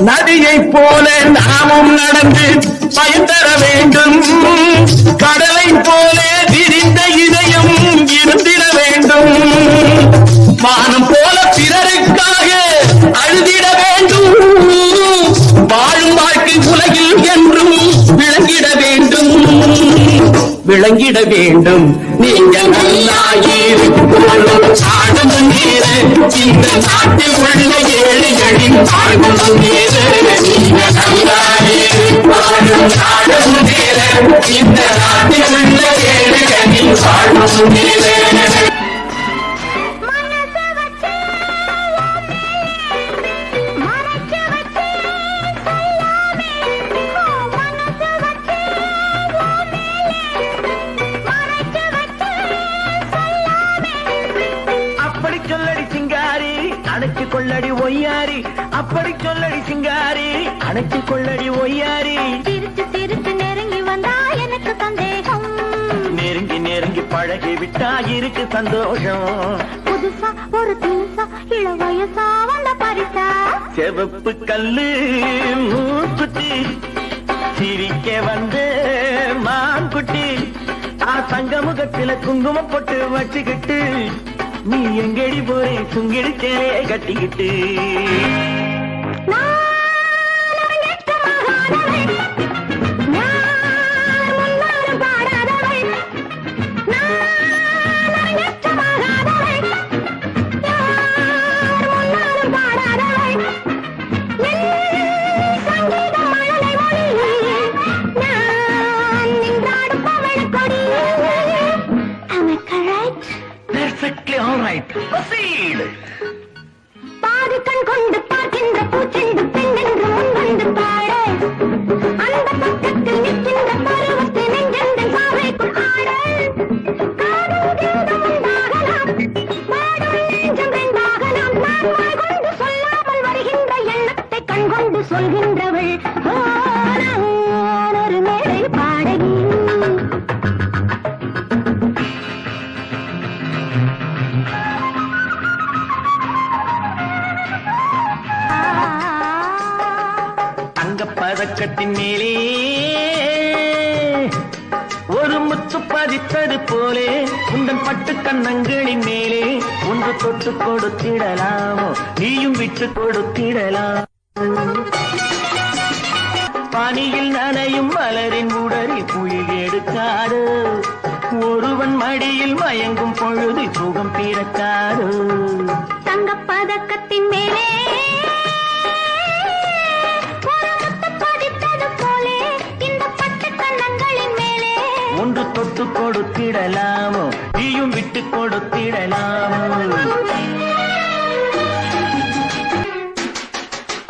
நதியை போல நாமும் நடந்து பயன் தர வேண்டும். கடலை போல விரிந்த இதயம் இருந்திட வேண்டும். வானம் போல பிறருக்காக அழுதிட வேண்டும். வாழும் வாழ்க்கை உலகில் என்றும் விளங்கிட வேண்டும். விளங்கிட வேண்டும். நீங்கள் நல்லா இருக்கும் ஆடும் நேர இந்த நாட்டில் உள்ள ஏழைகளின் ஆடும் நேர. நீங்கள் நல்லா இருக்கும் ஆடும் நேர இந்த நாட்டில் உள்ள ஏழைகளின் ஆடும் நேர. அணைச்சு கொள்ளடி ஒய்யாரி, அப்படி சொல்லடி சிங்காரி, அணைச்சு கொள்ளடி ஒய்யாரி. சிரிச்சு சிரிச்சு நெருங்கி வந்தா எனக்கு சந்தேகம், நெருங்கி நெருங்கி பழகி விட்டா இருக்கு சந்தோஷம். புதுசா ஒரு தினுசா இள வயசா வந்த பரிசா, செவப்பு கல்லு மூக்குட்டி சிரிக்க வந்து மான்குட்டி, சங்கமுகத்தில குங்குமம் போட்டு வச்சுக்கிட்டு நீ எங்கடி போறே சுங்கிடுச்சே கட்டிக்கிட்டு. பாதி கண் கொண்டு பார்க்கின்ற பூச்செண்டு பெண் என்று முன் வந்து பாட, அந்த பக்கத்தில் நிற்கின்ற பருவத்தை நெஞ்செந்த சாவைக்குள் ஆட. காதல் கீதம் உண்டாகலாம், பாடும் நெஞ்சம் ரெண்டாகலாம். நான் வாய் கொண்டு சொல்லாமல் வருகின்ற எண்ணத்தை கண் கொண்டு சொல்கின்றவள் நான் ஒரு மேடை பாடகி. பதக்கத்தின் மேலே ஒரு முத்து பதித்தது போலே உந்தன் பட்டு கண்ணங்களின் மேலே ஒன்று தொட்டு கொடுத்திடலாமோ நீயும் விட்டு கொடுத்திடலாம். பனியில் நனையும் மலரின் உடலில் குயில் எடுக்காது, ஒருவன் மடியில் மயங்கும் பொழுது சுகம் பிறக்காது. தங்கப் பதக்கத்தின் மேலே ஒன்று தொட்டு கொடுத்திடலாமோ நீயும் விட்டு கொடுத்திடலாமோ.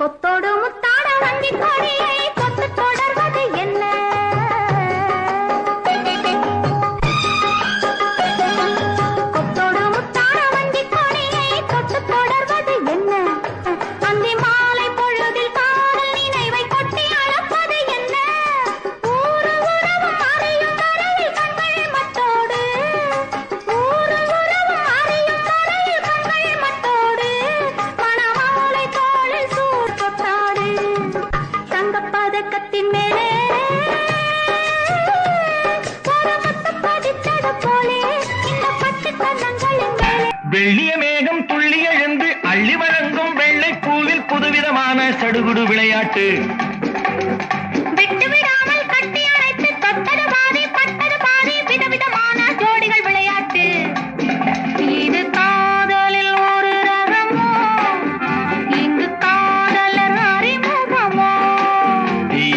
கொத்தோடு முத்தாட வண்டி கொடியை கொத்து தொடர்வது என்ன? கொத்தோடு முத்தாட வண்டி கொடியை கொத்து தொடர்வது என்ன? அந்தி மாலை பொழுதில் காதல் நினைவை கொட்டி அளப்பது என்ன? ஊரு உறவு அறியும் வரையில் கண்கள் மட்டோடு, ஊரு உறவு அறியும் வரையில் கண்கள் மட்டோடு, மணமாலை தோளில் சூர் கொட்டாடு. தங்கப் பதக்கத்தின் மேலே ஒரு முத்து பதித்தது போலே இந்த பட்டு கண்ணங்களின் மேலே. வெள்ளிய மேகம் துள்ளி எழுந்து அள்ளி வழங்கும் வெள்ளை பூவில் புதுவிதமான சடுகுடு விளையாட்டு. விட்டு விடாமல் கட்டி அணைத்து தொட்டது பாதி பட்டது பாதி விதவிதமான ஜோடிகள் விளையாட்டு. இது காதலில் ஒரு ரகமோ, இங்கு காதலர் அறிமுகமோ.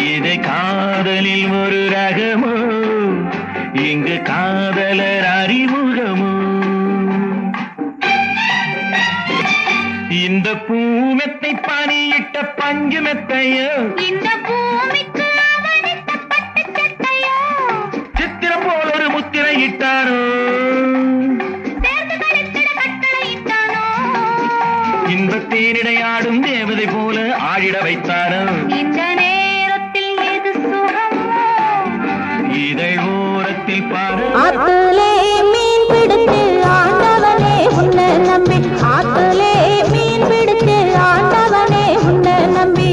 இது காதலில் ஒரு ரகமோ, இங்கு காதலர் அறிமுகமோ. இந்த பூமெத்தை பனியிட்ட பஞ்சு மெத்தையோ, இந்த பூமிக்கு அவனித்த பட்டு சட்டையோ, சித்திரம் போல் ஒரு முத்திரையிட்டாரோ, சேர்ந்து கழித்திட கட்டளையிட்டானோ. இந்த தேனிடையாடும் தேவதை போல ஆடிட வைத்தாரோ. இந்த நேரத்தில் எது சுகமோ, இதழ் ஓரத்தில் பாரு. ஆத்துலே மீன் பிடித்து ஆண்டவனே உன்னை நம்பி, ஆத்துலே மீன் பிடித்து ஆண்டவனே உன்னை நம்பி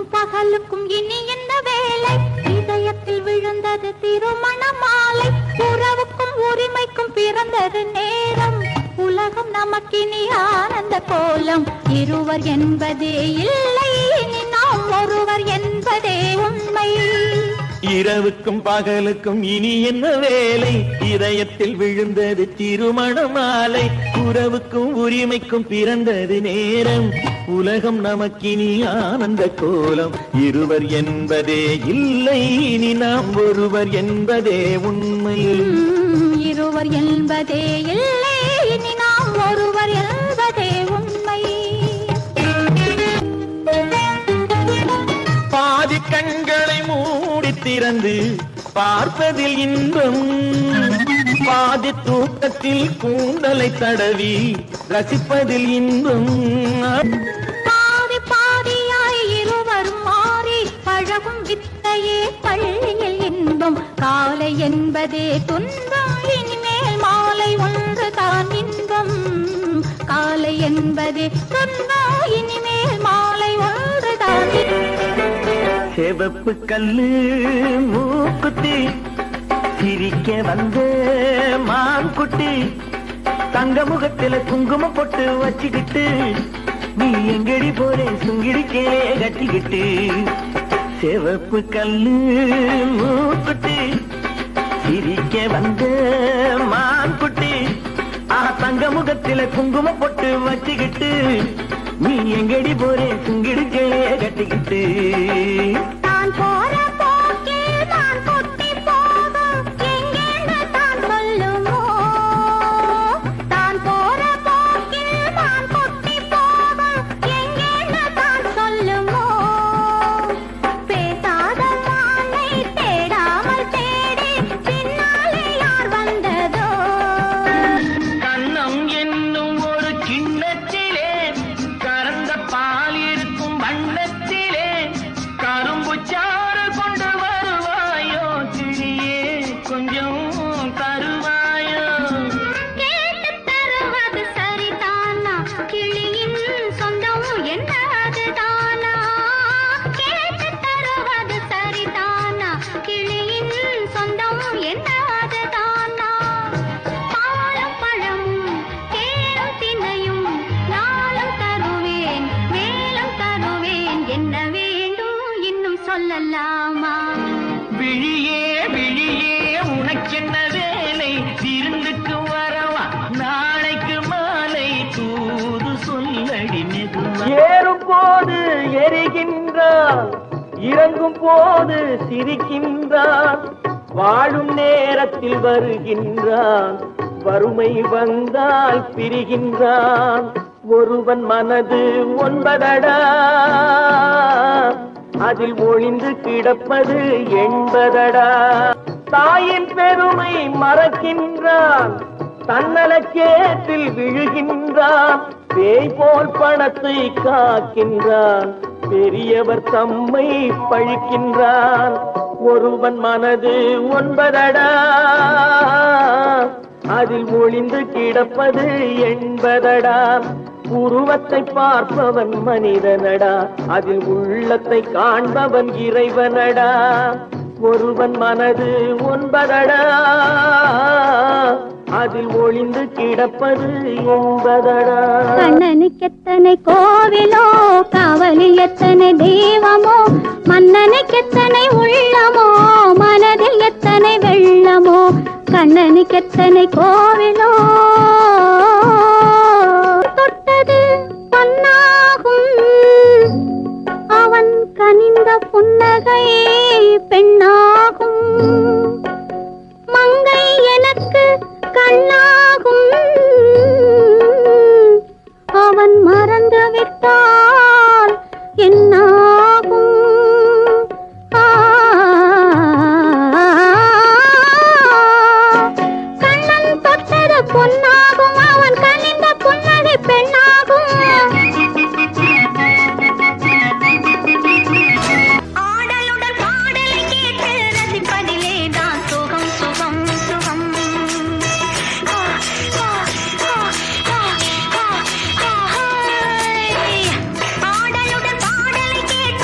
இரவுக்கும் பகலுக்கும் இனி என்ன வேலை இதயத்தில் விழுந்தது திருமண மாலை உறவுக்கும் உரிமைக்கும் பிறந்தது நேரம் உலகம் நமக்கினி ஆனந்த கோலம் இருவர் என்பதே இல்லை இனி நாம் ஒருவர் என்பதே உண்மை இரவுக்கும் பகலுக்கும் இனி என்ன வேலை இதயத்தில் விழுந்தது திருமண மாலை உறவுக்கும் உரிமைக்கும் பிறந்தது நேரம் உலகம் நமக்கினி ஆனந்த கோலம் இருவர் என்பதே இல்லை இனி நாம் ஒருவர் என்பதே உண்மை இருவர் என்பதே இல்லை இனி நாம் ஒருவர் என்பதே உண்மை பாதி கண்களை மூடி திறந்து பார்ப்பதில் இன்பம் பாதி தூக்கத்தில் கூந்தலை தடவி ரசிப்பதில் இன்பம் பாதி பாதியாய் இருவர் மாறி பழகும் வித்தையே பள்ளியில் இன்பம் காலை என்பதே துன்பம் இனிமேல் மாலை ஒன்றுதான் இன்பம் காலை என்பதே துன்பம் இனிமேல் மாலை ஒன்றுதான் செவப்பு கல்லு மூக்குத்தி சிரிக்க வந்த மான்குட்டி தங்க முகத்துல குங்குமம் போட்டு வச்சுக்கிட்டு நீ எங்கடி போறே சுங்கிடிக்கே கட்டிக்கிட்டு செவப்பு கல்லு மூக்குத்தி சிரிக்க வந்த மான்குட்டி தங்க முகத்துல குங்குமம் போட்டு வச்சுக்கிட்டு நீ எங்கடி போறே சுங்கிடிக்கே கட்டிக்கிட்டு தான் போற போக்கில் தான் கொட்டி போகும் எங்கேன்னு தான் சொல்லுமோ தான் போற போக்கில் தான் கொட்டி போகும் எங்கேன்னு தான் சொல்லுமோ பேசாத மானை தேடாமல் தேடி பின்னாலே யார் வந்ததோ கண்ணம் என்னும் ஒரு கிண்ணத்திலே கறந்த பால் இருக்கும் வண்ணத்திலே கரும்புச்சாறு கொண்டு வருவாயோ கிளியே கொஞ்சம் தருவாயோ கேட்டு தருவது சரிதானா கிளியின் சொந்தம் என்னதுதானா கேட்டு தருவது சரிதானா கிளியின் சொந்தம் என்னதுதானா பாலும் பழமும் தேனும் தினையும் நாளும் தருவேன் மேலும் தருவேன் என்ன வேண்டும் இன்னும் சொல்லலாமா விழியே விழியே உனக்கென்ன வேலை விருந்துக்கு வரவா நாளைக்கு மாலை தூது சொல்லடி மெதுவா ஏறும் போது எரிகின்றான் இறங்கும் போது சிரிக்கின்றான் வாழும் நேரத்தில் வருகின்றான் வறுமை வந்தால் பிரிகின்றான் ஒருவன் மனது ஒன்பதடா அதில் ஒளிந்து கிடப்பது எண்பதடா தாயின் பெருமை மறக்கின்றான் தன்னலக்கேற்றில் விழுகின்றான் பேய் போல் பணத்தை காக்கின்றான் பெரியவர் தம்மை பழிக்கின்றான் ஒருவன் மனது ஒன்பதடா அதில் ஒளிந்து கிடப்பது எண்பதடா உருவத்தை பார்ப்பவன் மனிதனடா அதில் உள்ளத்தை காண்பவன் இறைவனடா ஒருவன் மனது ஒன்பதடா அதில் ஒளிந்து கிடப்பது என்பதடா கண்ணனுக்கு எத்தனை கோவிலோ காவலி எத்தனை தெய்வமோ மன்னனுக்கு எத்தனை உள்ளமோ மனதில் எத்தனை வெள்ளமோ கண்ணனுக்கு எத்தனை கோவிலோ தொட்டது பொன்னாகும் அவன் கனிந்த புன்னகை பெண்ணாகும் மங்கை எனக்கு கண்ணாகும் அவன் மறந்து விட்டால் என்னாகும் கண்ணன் தொட்டது பொன்னாகும் அவன் கனிந்த புன்னகை பெண்ணாகும் ஆடலுடன் பாடலை கேட்டு ரசிப்பதிலே தான் சுகம் சுகம் சுகம் ஆடலுடன் பாடலை கேட்டு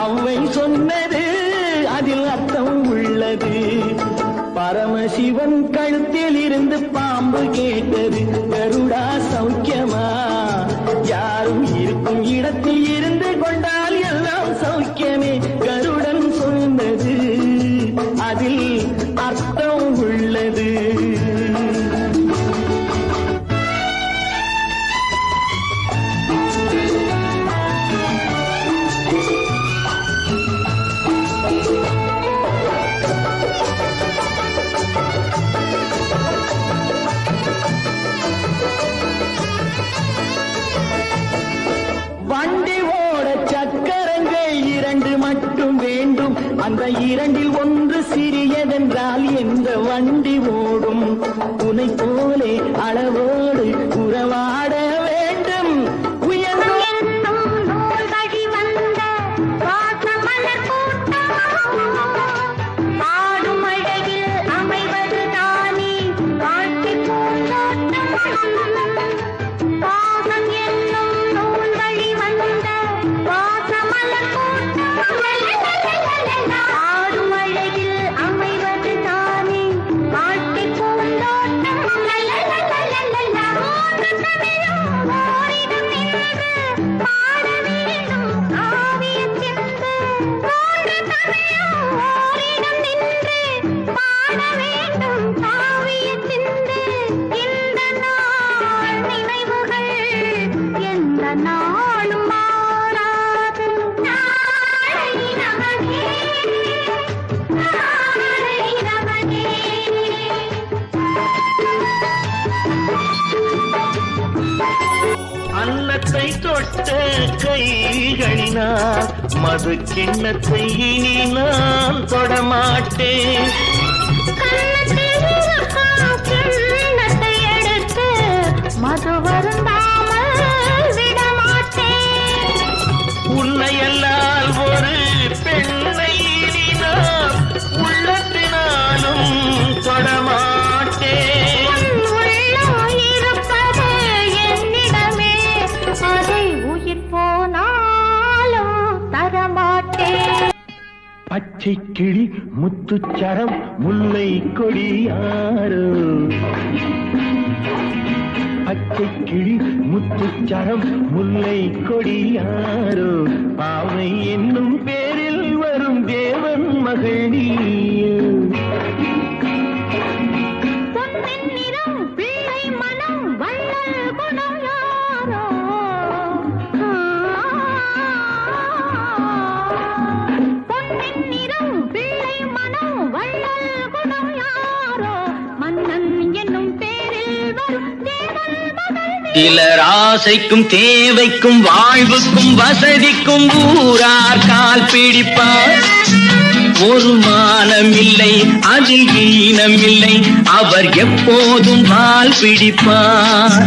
அவ்வை சொன்னது அதில் அர்த்தம் உள்ளது. பரமசிவன் கழுத்தில் இருந்து பாம்பு கேட்டது, கருடா சௌக்கியமா? யாரும் இருக்கும் இடத்தில் இருந்து கொண்டால் எல்லாம் சௌக்கியமே. கருடன் சொன்னது அதில் அர்த்தம் உள்ளது. வண்டி ஓட சக்கரங்கள் 2 மட்டும் வேண்டும். அந்த 2ல் ஒன்று சிறியதென்றால் எந்த வண்டி ஓடும்? உனை போலே அளவோடு உறவாட வேண்டும். அன்னத்தை தொட்ட கைகளினால் மது கிண்ணத்தை இனி நான் தொடமாட்டேன். மது வருந்தாமல் விடமாட்டேன். உன்னையல்லால் ஒரு பெண்ணை இனி நான் உள்ளத்தினாலும் தொடமாட்டேன். பச்சை கிளி முத்துச்சரம் முல்லை கொடியாரோ, பச்சை கிளி முத்துச்சரம் முல்லை கொடியாரோ, பாவை என்னும் பேரில் வரும் தேவன் மகள் நீ. சிலர் ஆசைக்கும் தேவைக்கும் வாழ்வுக்கும் வசதிக்கும் ஊரார் கால் பிடிப்பார். ஒரு மானம் இல்லை அதில் ஈனம் இல்லை, அவர் எப்போதும் கால் பிடிப்பார்.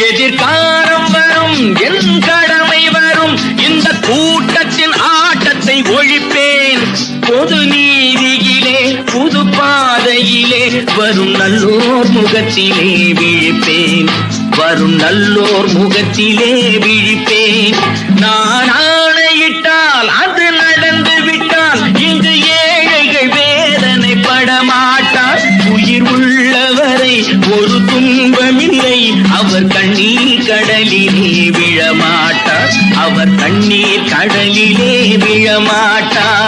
எதிர்காலம் வரும் என் கடமை வரும், இந்த கூட்டத்தின் ஆட்டத்தை ஒழிப்பேன். பொது நீதியிலே புது பாதையிலே வரும் நல்லோர் முகத்திலே விழிப்பேன். வரும் நல்லோர் முகத்திலே விழிப்பேன். நான் ஆணையிட்டால் அது நடந்து விட்டால் இங்கு ஏழைகள் வேதனை படமாட்டார். உயிர் உள்ளவரை ஒரு துன்பமில்லை, அவர் கண்ணீர் கடலிலே விழமாட்டார். அவர் கண்ணீர் கடலிலே விழமாட்டார்.